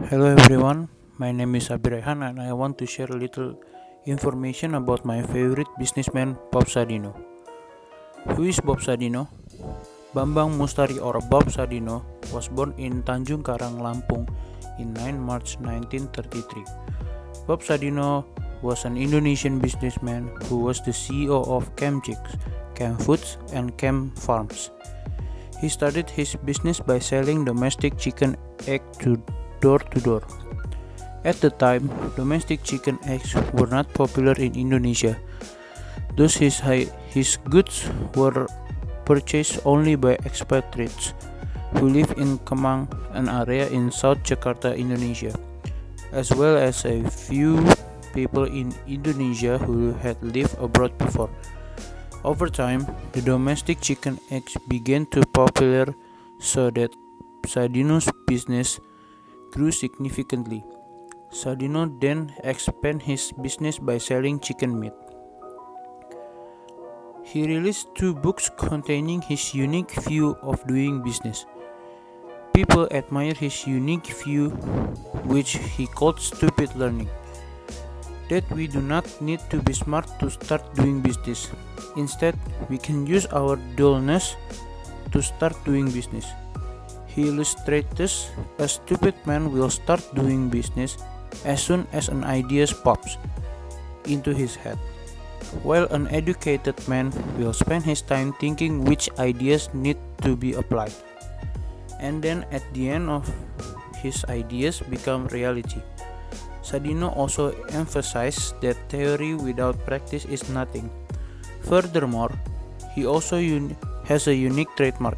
Hello everyone, my name is Abby Rayhan and I want to share a little information about my favorite businessman Bob Sadino. Who is Bob Sadino? Bambang Mustari or Bob Sadino was born in Tanjung Karang, Lampung in 9 March 1933. Bob Sadino was an Indonesian businessman who was the CEO of Camp Chicks, Camp Foods and Camp Farms. He started his business by selling domestic chicken egg to door to door. At the time, domestic chicken eggs were not popular in Indonesia, thus his goods were purchased only by expatriates who live in Kemang, an area in South Jakarta, Indonesia, as well as a few people in Indonesia who had lived abroad before. Over time, the domestic chicken eggs began to popular so that Sadino's business grew significantly. Sadino then expanded his business by selling chicken meat. He released 2 books containing his unique view of doing business. People admire his unique view, which he called stupid learning. That we do not need to be smart to start doing business. Instead, we can use our dullness to start doing business. He illustrates a stupid man will start doing business as soon as an idea pops into his head, while an educated man will spend his time thinking which ideas need to be applied, and then at the end of his ideas become reality. Sadino also emphasized that theory without practice is nothing. Furthermore, he also has a unique trademark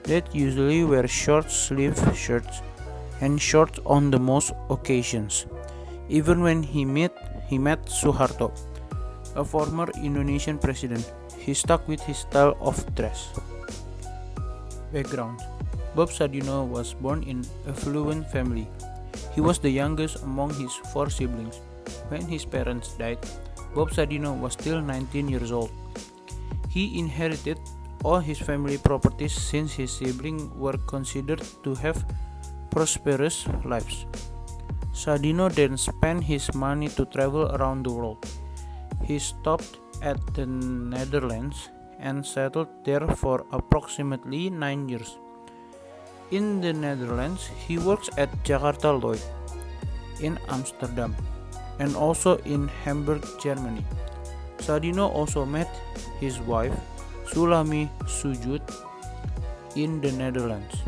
that usually wears short-sleeved shirts and shorts on the most occasions. Even when he met Suharto, a former Indonesian president, he stuck with his style of dress. Background: Bob Sadino was born in a affluent family. He was the youngest among his 4 siblings. When his parents died, Bob Sadino was still 19 years old. He inherited all his family properties since his siblings were considered to have prosperous lives. Sadino then spent his money to travel around the world. He stopped at the Netherlands and settled there for approximately 9 years. In the Netherlands, he works at Jakarta Lloyd, in Amsterdam, and also in Hamburg, Germany. Sadino also met his wife, Sulami Sujud, in the Netherlands.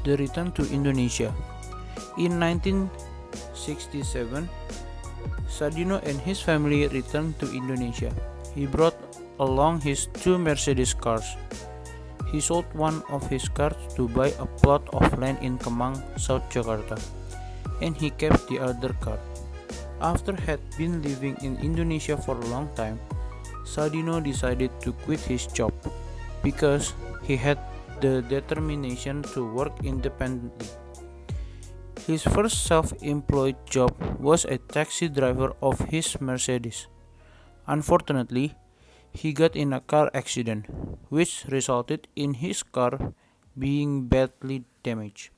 The return to Indonesia. In 1967, Sadino and his family returned to Indonesia. He brought along his 2 Mercedes cars. He sold one of his cars to buy a plot of land in Kemang, South Jakarta, and he kept the other car. After had been living in Indonesia for a long time, Sadino decided to quit his job because he had the determination to work independently. His first self-employed job was a taxi driver of his Mercedes. Unfortunately, he got in a car accident, which resulted in his car being badly damaged.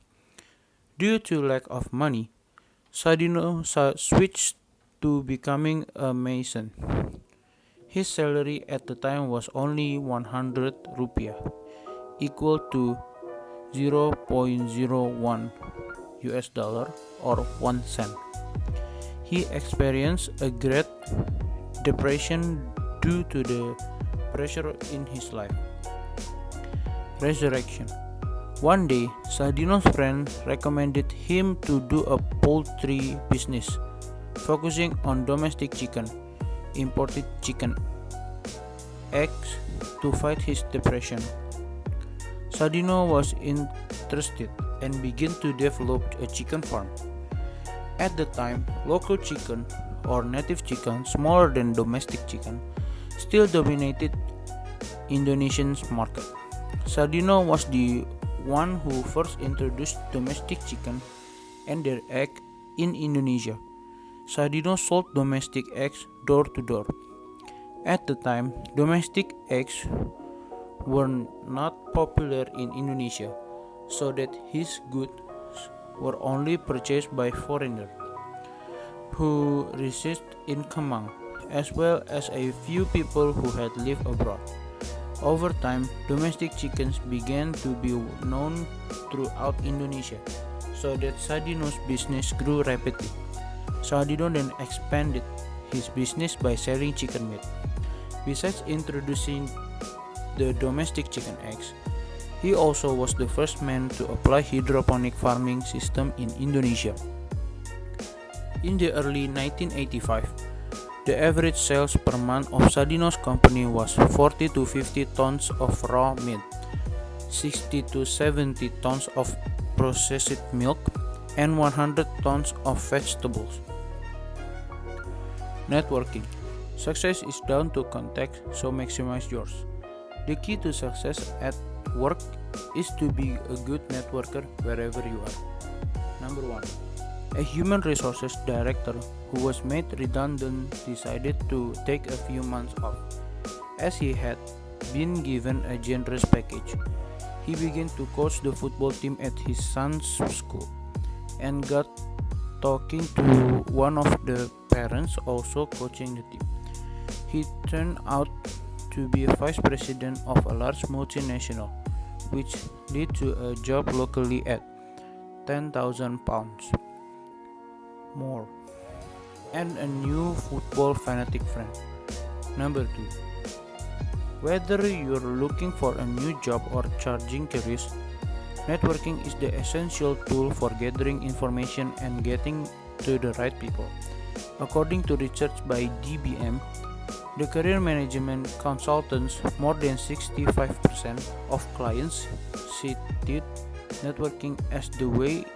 Due to lack of money, Sadino switched to becoming a mason. His salary at the time was only 100 rupiah, equal to 0.01 US dollar or 1 cent. He experienced a great depression due to the pressure in his life. Resurrection. One day, Sadino's friend recommended him to do a poultry business, focusing on domestic chicken, imported chicken eggs to fight his depression. Sadino was interested and began to develop a chicken farm. At the time, local chicken or native chicken, smaller than domestic chicken, still dominated Indonesian's market. Sadino was the one who first introduced domestic chicken and their egg in Indonesia. Sadino sold domestic eggs door to door. At the time, domestic eggs were not popular in Indonesia, so that his goods were only purchased by foreigners who resided in Kemang, as well as a few people who had lived abroad. Over time, domestic chickens began to be known throughout Indonesia, so that Sadino's business grew rapidly. Sadino then expanded his business by selling chicken meat. Besides introducing the domestic chicken eggs, he also was the first man to apply hydroponic farming system in Indonesia. In the early 1985, the average sales per month of Sadino's company was 40 to 50 tons of raw meat, 60 to 70 tons of processed milk, and 100 tons of vegetables. Networking. Success is down to contacts, so maximize yours. The key to success at work is to be a good networker wherever you are. Number 1. A human resources director who was made redundant decided to take a few months off, as he had been given a generous package. He began to coach the football team at his son's school, and got talking to one of the parents also coaching the team. He turned out to be a vice president of a large multinational, which led to a job locally at £10,000 more, and a new football fanatic friend. Number 2. Whether you're looking for a new job or charging careers, networking is the essential tool for gathering information and getting to the right people. According to research by DBM, the career management consultants, more than 65% of clients cited networking as the way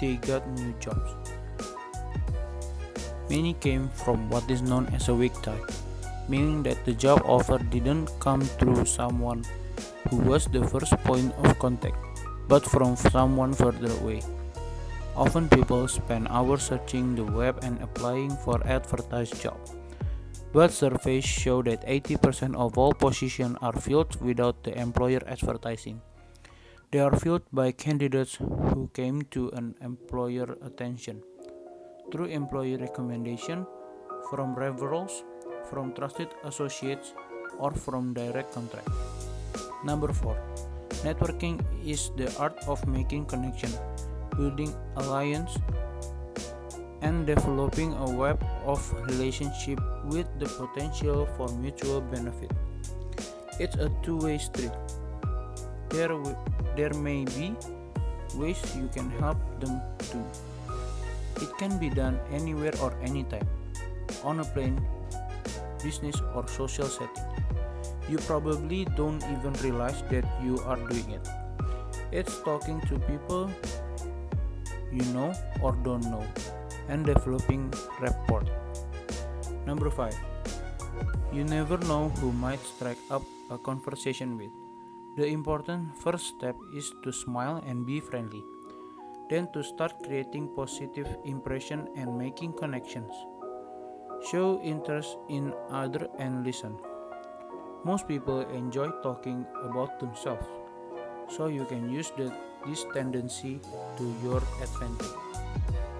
they got new jobs. Many came from what is known as a weak tie, meaning that the job offer didn't come through someone who was the first point of contact, but from someone further away. Often people spend hours searching the web and applying for advertised jobs, but surveys show that 80% of all positions are filled without the employer advertising. They are filled by candidates who came to an employer attention through employee recommendation, from referrals, from trusted associates, or from direct contract. Number 4. Networking is the art of making connection, building alliance, and developing a web of relationship with the potential for mutual benefit. It's a two-way street. There may be ways you can help them too. It can be done anywhere or anytime, on a plane, business, or social setting. You probably don't even realize that you are doing it. It's talking to people you know or don't know, and developing rapport. Number 5. You never know who might strike up a conversation with. The important first step is to smile and be friendly. Then to start creating positive impression and making connections. Show interest in others and listen. Most people enjoy talking about themselves, so you can use this tendency to your advantage.